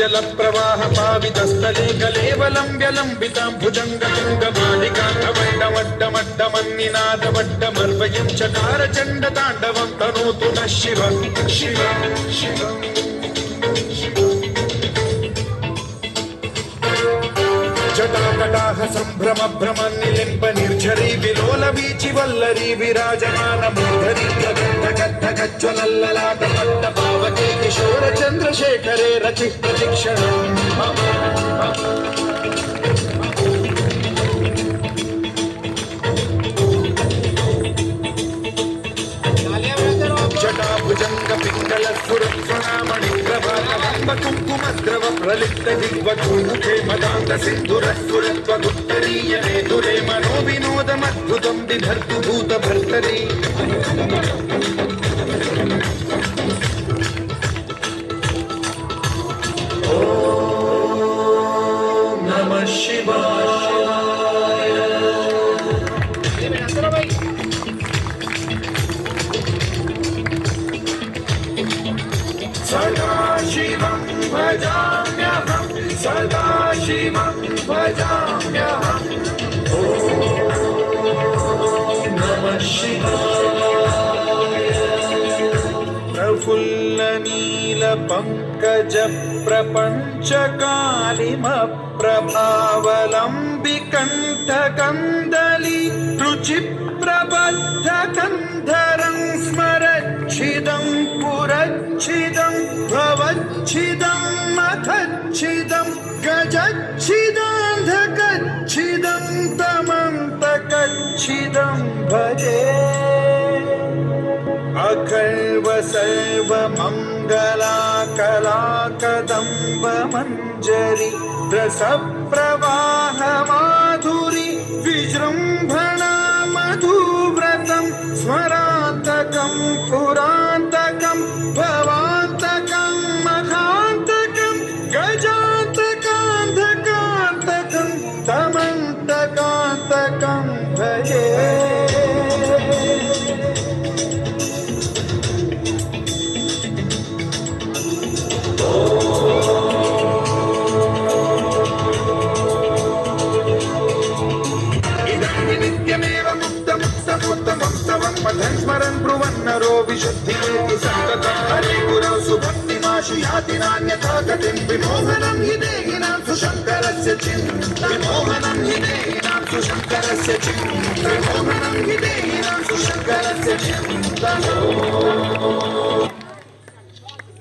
जल प्रवाह पावितस्थले कलेवलम्ब्य लम्बितां भुजङ्गतुङ्गमालिकान्तवड्डमड्डमन्निनादवड्डमर्वयं चकार चण्ड ताण्डवं तनोतु नः शिव शिव शिव जटाकटाह सम्भ्रम भ्रम निलिम्ब निर्झरी विलोल वीचि वल्लरी विराजमान मूर्धरी गज्ज्वलल्ललाट पट्ट पावके किशोर चन्द्रशेखरे रचि प्रतिक्षणम् जटाभुजंग पिंगल सुरत्वनामणि प्रभातम्ब कुङ्कुमद्रव प्रलिप्त दिग्वधूमुखे मदान्त सिन्धुरस्फुरत्वदुत्तरीय नेतुरे मनो विनोदमद्भुतं बिभर्तु भूतभर्तरि ॐ नमः शिवाय सदाशिवं भजाम्यहं सदाशिवं भजाम्यहम् ॐ नमः शिवाय प्रफुल्लनीलपङ्कज प्रपञ्चकालिमप्रभावलम्बिकण्ठकन्दली रुचिप्रबद्धकन्धरं स्मरच्छिदं पुरच्छिदं भवच्छिदं मथच्छिदं गजच्छिदान्धकच्छिदं तमन्तकच्छिदं भजे अखर्व सर्वमङ्गलाकलाकदम्ब मञ्जरी रसप्रवाह माधुरी विजृम्भणा मधुव्रतं स्मरान्तकं पुरान्तकं भवान्तकं मखान्तकं गजान्तकान्धकान्तकं तमन्तकान्तकं भजे पठन् स्मरन् ब्रुवन्नरो विशुद्धिमेति सन्ततं हरे गुरौ सुभक्तिमाशु याति नान्यथा गतिं विमोहनं हि देहिनां सुशङ्करस्य चिन्ता विमोहनं हि देहिनां सुशङ्करस्य चिन्ता विमोहनं हि देहिनां सुशङ्करस्य चिन्ता